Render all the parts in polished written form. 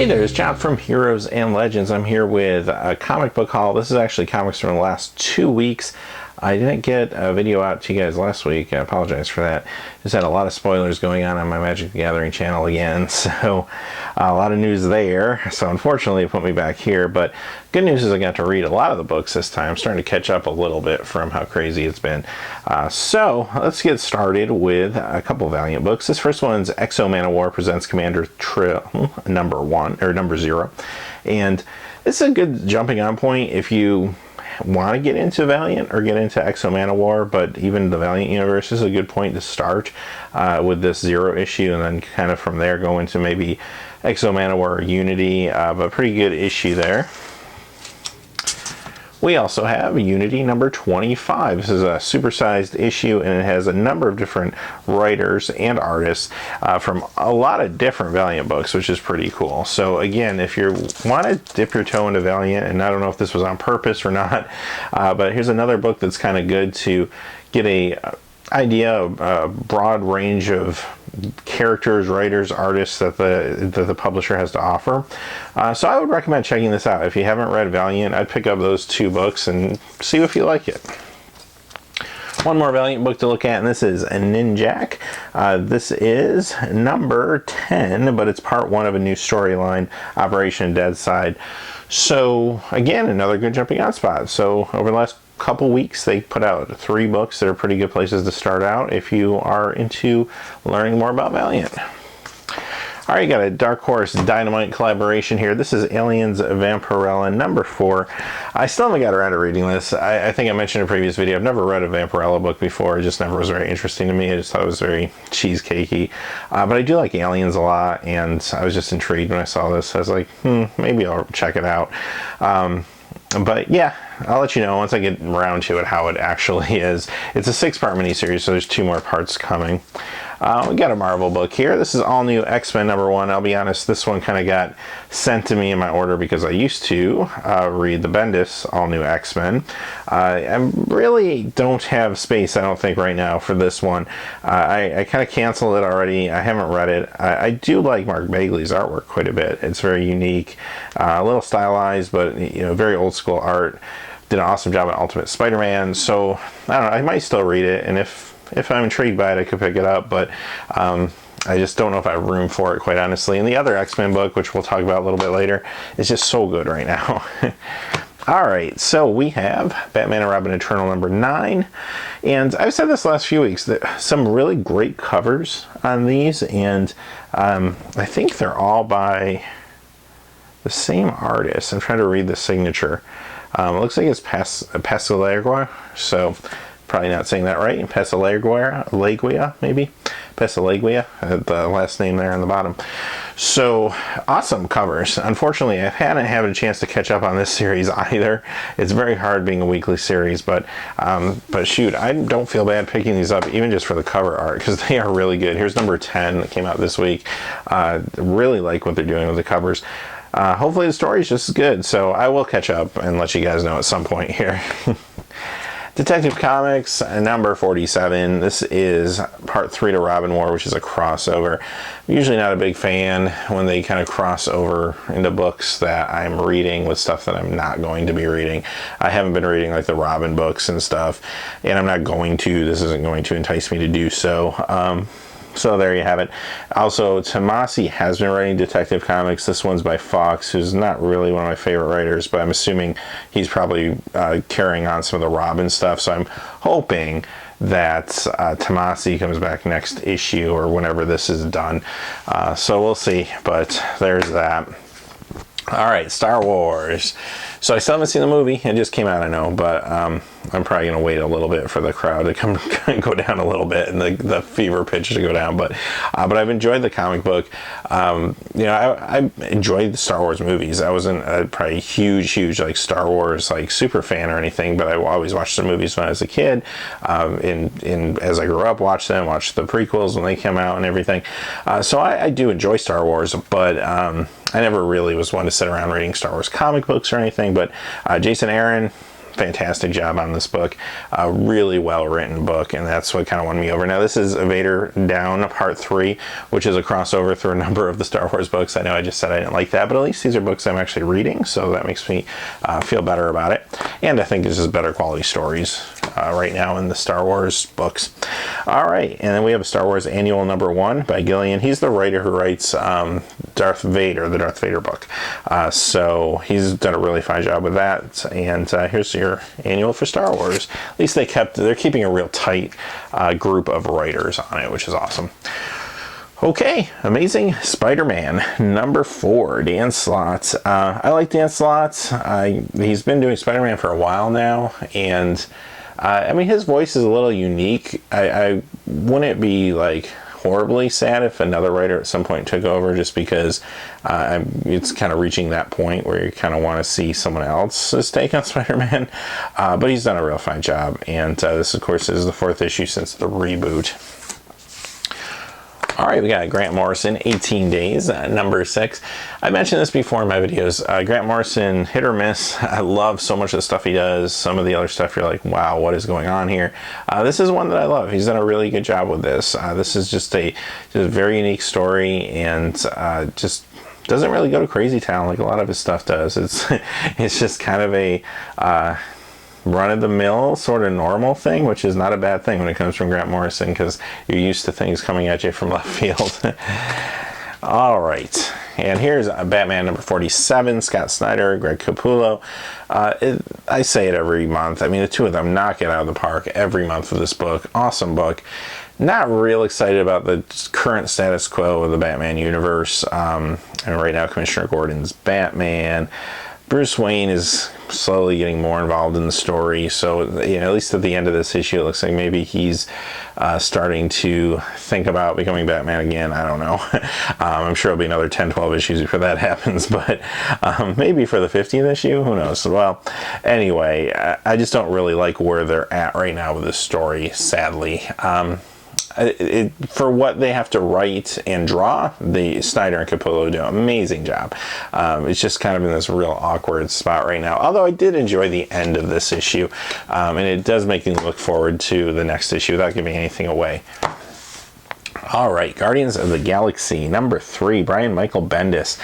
Hey there, it's John from Heroes and Legends. I'm here with a comic book haul. This is actually comics from the last 2 weeks. I didn't get a video out to you guys last week. I apologize for that. Just had a lot of spoilers going on my Magic the Gathering channel again, so a lot of news there. So unfortunately it put me back here, but good news is I got to read a lot of the books this time. I'm starting to catch up a little bit from how crazy it's been. So let's get started with a couple Valiant books. This first one's X-O Manowar presents Commander Trill number 0, and it's a good jumping on point if you want to get into Valiant or get into X-O Manowar, but even the Valiant universe is a good point to start with this 0 issue, and then kind of from there go into maybe X-O Manowar or Unity, but pretty good issue there. We also have Unity number 25. This is a supersized issue, and it has a number of different writers and artists from a lot of different Valiant books, which is pretty cool. So again, if you want to dip your toe into Valiant, and I don't know if this was on purpose or not, but here's another book that's kind of good to get a idea of a broad range of characters, writers, artists that the publisher has to offer. So I would recommend checking this out. If you haven't read Valiant, I'd pick up those 2 books and see if you like it. One more Valiant book to look at, and this is a Ninjak. This is number 10, but it's part 1 of a new storyline, Operation Deadside. So again, another good jumping on spot. So over the last couple weeks they put out 3 books that are pretty good places to start out if you are into learning more about Valiant. Alright, got a Dark Horse Dynamite collaboration here. This is Aliens Vampirella number 4. I still haven't got around to reading this. I think I mentioned in a previous video, I've never read a Vampirella book before. It just never was very interesting to me. I just thought it was very cheesecakey. But I do like Aliens a lot, and I was just intrigued when I saw this. I was like, maybe I'll check it out. But yeah, I'll let you know once I get around to it how it actually is. It's a 6-part miniseries, so there's 2 more parts coming. We got a Marvel book here. This is all new X-Men number 1. I'll be honest, this one kind of got sent to me in my order because I used to read the Bendis all new X-Men. I really don't have space, I don't think, right now for this one. I kind of canceled it already. I haven't read it. I do like Mark Bagley's artwork quite a bit. It's very unique, a little stylized, but very old school art. Did an awesome job at Ultimate Spider-Man. So I don't know, I might still read it, and if I'm intrigued by it, I could pick it up, but I just don't know if I have room for it, quite honestly. And the other X-Men book, which we'll talk about a little bit later, is just so good right now. Alright, so we have Batman and Robin Eternal number 9, and I've said this last few weeks, that some really great covers on these, and I think they're all by the same artist. I'm trying to read the signature. It looks like it's Passalegua, so probably not saying that right. Passalegua, maybe? Passalegua, the last name there on the bottom. So, awesome covers. Unfortunately, I hadn't had a chance to catch up on this series either. It's very hard being a weekly series, but shoot, I don't feel bad picking these up, even just for the cover art, because they are really good. Here's number 10 that came out this week. Really like what they're doing with the covers. Hopefully the story is just as good, so I will catch up and let you guys know at some point here. Detective Comics number 47. This is part 3 to Robin War, which is a crossover. I'm usually not a big fan when they kind of cross over into books that I'm reading with stuff that I'm not going to be reading. I haven't been reading like the Robin books and stuff, and I'm not going to. This isn't going to entice me to do so. So there you have it. Also, Tomasi has been writing Detective Comics. This one's by Fox, who's not really one of my favorite writers, but I'm assuming he's probably carrying on some of the Robin stuff. So I'm hoping that Tomasi comes back next issue or whenever this is done. So we'll see, but there's that. Alright, Star Wars. So I still haven't seen the movie. It just came out, I know, but I'm probably going to wait a little bit for the crowd to go down a little bit and the fever pitch to go down. But I've enjoyed the comic book. I enjoyed the Star Wars movies. I wasn't probably huge like Star Wars like super fan or anything, but I always watched the movies when I was a kid. As I grew up, watched the prequels when they came out and everything. So I do enjoy Star Wars, but I never really was one to sit around reading Star Wars comic books or anything, but Jason Aaron, fantastic job on this book. A really well written book, and that's what kind of won me over. Now this is Vader Down Part 3, which is a crossover through a number of the Star Wars books. I know I just said I didn't like that, but at least these are books I'm actually reading, so that makes me feel better about it. And I think this is better quality stories right now in the Star Wars books. All right, and then we have a Star Wars Annual #1 by Gillian. He's the writer who writes Darth Vader, the Darth Vader book. So he's done a really fine job with that. And here's your annual for Star Wars. At least they're keeping a real tight group of writers on it, which is awesome. Okay, Amazing Spider-Man #4, Dan Slott. I like Dan Slott. He's been doing Spider-Man for a while now, and I mean, his voice is a little unique. I wouldn't be like horribly sad if another writer at some point took over, just because it's kind of reaching that point where you kind of want to see someone else's take on Spider-Man. But he's done a real fine job, and this, of course, is the 4th issue since the reboot. All right, we got Grant Morrison, 18 Days, #6. I mentioned this before in my videos. Grant Morrison, hit or miss. I love so much of the stuff he does. Some of the other stuff, you're like, wow, what is going on here? This is one that I love. He's done a really good job with this. This is just a very unique story, and just doesn't really go to crazy town like a lot of his stuff does. It's just kind of a run-of-the-mill sort of normal thing, which is not a bad thing when it comes from Grant Morrison, because you're used to things coming at you from left field. All right, and here's Batman #47, Scott Snyder, Greg Capullo. I say it every month. I mean, the two of them knock it out of the park every month with this book. Awesome book. Not real excited about the current status quo of the Batman universe. And right now, Commissioner Gordon's Batman. Bruce Wayne is slowly getting more involved in the story, so at least at the end of this issue, it looks like maybe he's starting to think about becoming Batman again. I don't know. I'm sure it'll be another 10-12 issues before that happens, but maybe for the 50th issue, who knows. Well, anyway, I just don't really like where they're at right now with this story, sadly. For what they have to write and draw, the Snyder and Capullo do an amazing job. It's just kind of in this real awkward spot right now. Although I did enjoy the end of this issue, and it does make me look forward to the next issue without giving anything away. All right, Guardians of the Galaxy #3, Brian Michael Bendis.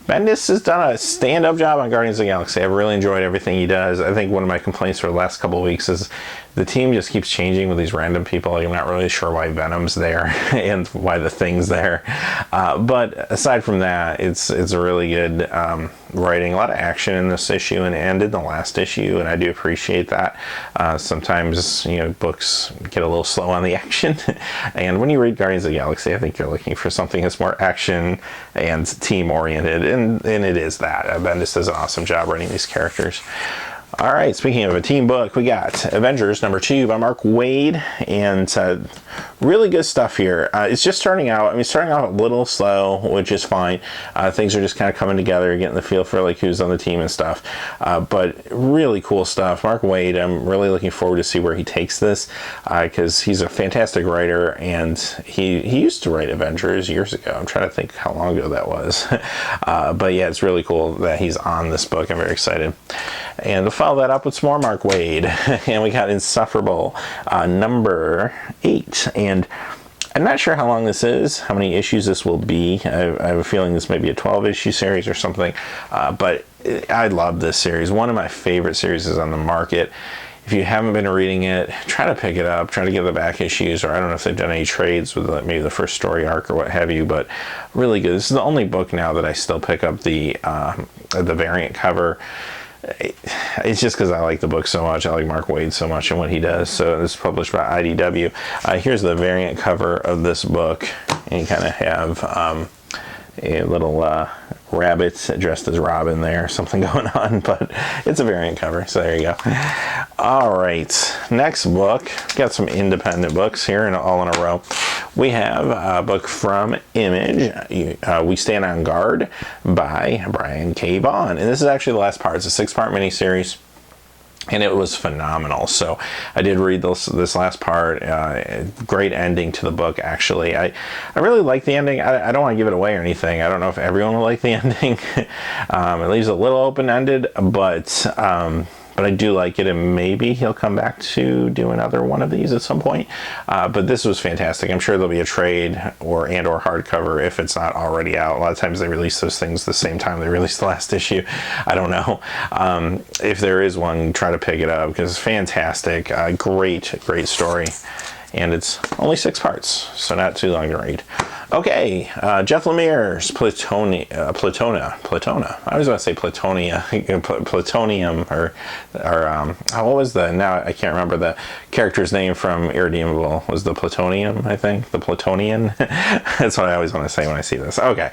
Bendis has done a stand-up job on Guardians of the Galaxy. I've really enjoyed everything he does. I think one of my complaints for the last couple of weeks is the team just keeps changing with these random people. Like, I'm not really sure why Venom's there and why the Thing's there. But aside from that, it's a really good writing. A lot of action in this issue and in the last issue, and I do appreciate that. Sometimes, books get a little slow on the action. And when you read Guardians of the Galaxy, I think you're looking for something that's more action and team-oriented, and it is that. Bendis does an awesome job writing these characters. All right, speaking of a team book, we got Avengers #2 by Mark Waid, and really good stuff here. It's just starting out. I mean, starting out a little slow, which is fine. Things are just kind of coming together, getting the feel for like who's on the team and stuff. But really cool stuff. Mark Waid, I'm really looking forward to see where he takes this, because he's a fantastic writer, and he used to write Avengers years ago. I'm trying to think how long ago that was. But yeah, it's really cool that he's on this book. I'm very excited. And to follow that up with some more Mark Waid, and we got Insufferable #8. And I'm not sure how long this is, how many issues this will be. I have a feeling this may be a 12-issue series or something, but I love this series. One of my favorite series is on the market. If you haven't been reading it, try to pick it up, try to get the back issues, or I don't know if they've done any trades with maybe the first story arc or what have you, but really good. This is the only book now that I still pick up the variant cover. It's just because I like the book so much. I like Mark Waid so much and what he does. So this is published by IDW. Here's the variant cover of this book, and you kind of have a little rabbit dressed as Robin there, something going on, but it's a variant cover, so there you go. All right, next book. Got some independent books here, and all in a row. We have a book from Image, We Stand on Guard by Brian K. Vaughan, and this is actually the last part. It's a 6-part miniseries, and it was phenomenal. So I did read this last part. Great ending to the book, actually. I really like the ending. I don't want to give it away or anything. I don't know if everyone will like the ending. It leaves it a little open-ended, but but I do like it, and maybe he'll come back to do another one of these at some point. But this was fantastic. I'm sure there'll be a trade or hardcover if it's not already out. A lot of times they release those things the same time they release the last issue. I don't know. If there is one, try to pick it up because it's fantastic. Great story. And it's only 6 parts, so not too long to read. Okay, Jeff Lemire's Platona. I was going to say Platonia, Plutonium, or what was now I can't remember the character's name from Irredeemable. Was the Plutonium, I think? The Plutonian? That's what I always want to say when I see this. Okay,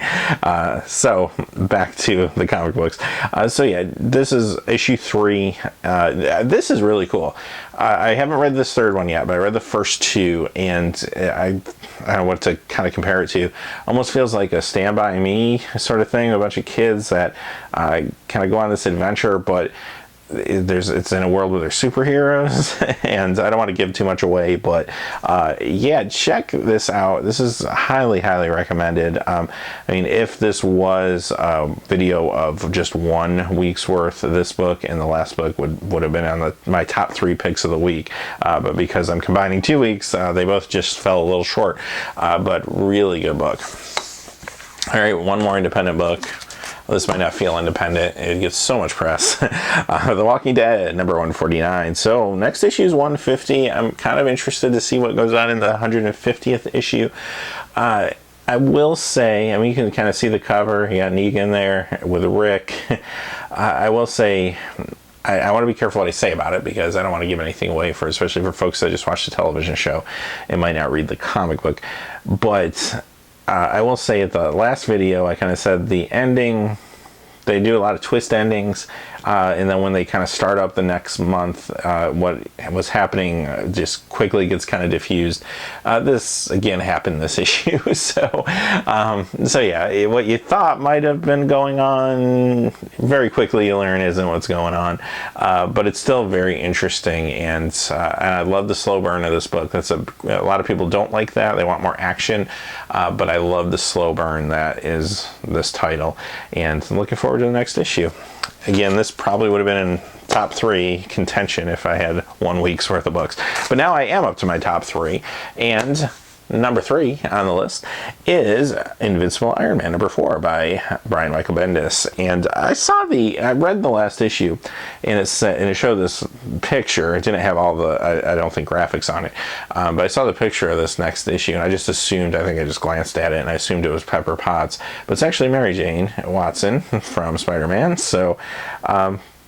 so back to the comic books. So yeah, this is issue 3. This is really cool. I haven't read this 3rd one yet, but I read the first 2, and I don't know what to kind of compare it to. Almost feels like a Stand By Me sort of thing. A bunch of kids that kind of go on this adventure, but it's in a world where there's superheroes, and I don't want to give too much away, but yeah, check this out. This is highly recommended. I mean, if this was a video of just 1 week's worth, this book and the last book would have been on my top 3 picks of the week, but because I'm combining 2 weeks, they both just fell a little short, but really good book. All right, one more independent book. This might not feel independent. It gets so much press. The Walking Dead, number 149. So next issue is 150. I'm kind of interested to see what goes on in the 150th issue. I will say, I mean, you can kind of see the cover. You got Negan there with Rick. I will say, I want to be careful what I say about it because I don't want to give anything away especially for folks that just watch the television show and might not read the comic book. But I will say at the last video, I kind of said the ending, they do a lot of twist endings, and then when they kind of start up the next month, what was happening just quickly gets kind of diffused. This again happened this issue, so yeah, what you thought might have been going on, very quickly you learn isn't what's going on, but it's still very interesting, and I love the slow burn of this book. That's a lot of people don't like that. They want more action, but I love the slow burn that is this title, and I'm looking forward to the next issue. Again, this probably would have been in top 3 contention if I had 1 week's worth of books. But now I am up to my top 3, and number 3 on the list is Invincible Iron Man, number 4 by Brian Michael Bendis. And I read the last issue, and it showed this picture. It didn't have all the, I don't think, graphics on it. But I saw the picture of this next issue, and I just assumed, I think I just glanced at it, and I assumed it was Pepper Potts. But it's actually Mary Jane Watson from Spider-Man. So,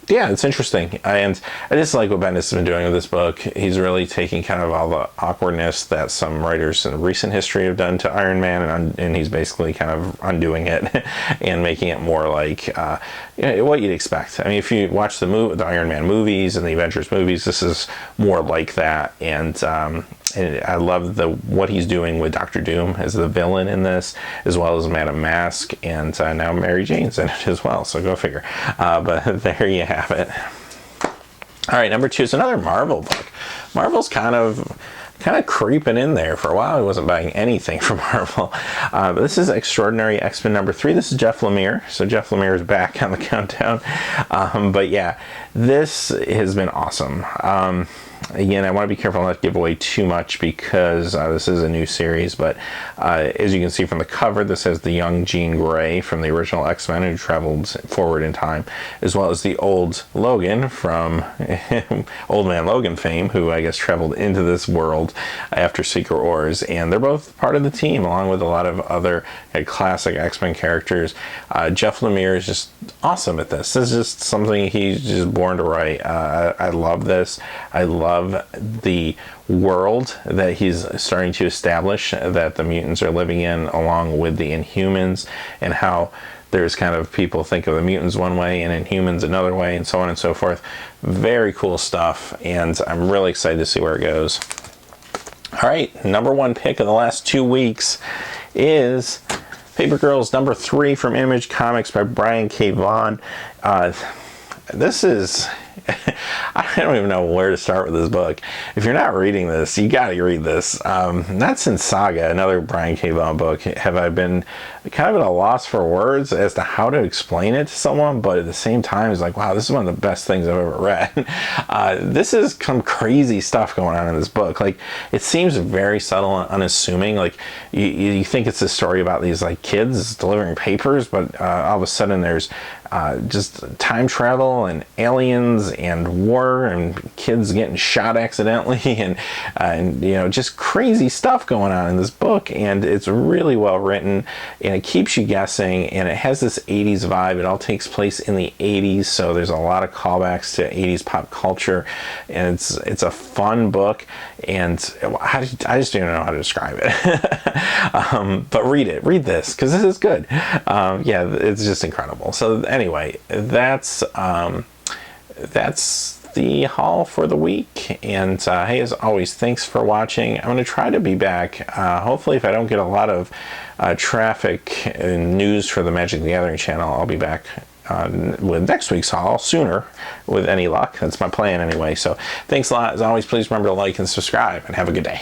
yeah, it's interesting, and I just like what Bendis has been doing with this book. He's really taking kind of all the awkwardness that some writers in recent history have done to Iron Man, and he's basically kind of undoing it and making it more like what you'd expect. I mean, if you watch the Iron Man movies and the Avengers movies, this is more like that, and I love what he's doing with Doctor Doom as the villain in this, as well as Madame Mask, and now Mary Jane's in it as well, so go figure. But there you have it. All right, number 2 is another Marvel book. Marvel's kind of creeping in there. For a while I wasn't buying anything from Marvel, but this is Extraordinary X-Men number 3. This is Jeff Lemire, so Jeff Lemire is back on the countdown. But yeah, this has been awesome. Again, I want to be careful not to give away too much because this is a new series, but as you can see from the cover, this has the young Jean Grey from the original X-Men who traveled forward in time, as well as the old Logan from Old Man Logan fame, who I guess traveled into this world after Secret Wars, and they're both part of the team along with a lot of other classic X-Men characters. Jeff Lemire is just awesome at this. This is just something he's just born to write. I love this. I love the world that he's starting to establish that the mutants are living in, along with the Inhumans, and how there's kind of people think of the mutants one way and Inhumans another way, and so on and so forth. Very cool stuff, and I'm really excited to see where it goes. All right, number 1 pick of the last 2 weeks is Paper Girls number 3 from Image Comics by Brian K. Vaughan. This is I don't even know where to start with this book. If you're not reading this, you got to read this. That's in Saga, another Brian K. Vaughan book. Have I been kind of at a loss for words as to how to explain it to someone, but at the same time, it's like, wow, this is one of the best things I've ever read. This is some crazy stuff going on in this book. Like, it seems very subtle and unassuming. Like, you think it's a story about these like kids delivering papers, but all of a sudden there's just time travel and aliens and war and kids getting shot accidentally and you know, just crazy stuff going on in this book. And it's really well written, and it keeps you guessing, and it has this 80s vibe. It all takes place in the 80s, so there's a lot of callbacks to 80s pop culture, and it's a fun book. And I just don't know how to describe it. But read this, because this is good. Yeah, it's just incredible. So anyway, that's the haul for the week. And hey, as always, thanks for watching. I'm going to try to be back. Hopefully, if I don't get a lot of traffic and news for the Magic the Gathering channel, I'll be back with next week's haul sooner, with any luck. That's my plan anyway. So thanks a lot. As always, please remember to like and subscribe, and have a good day.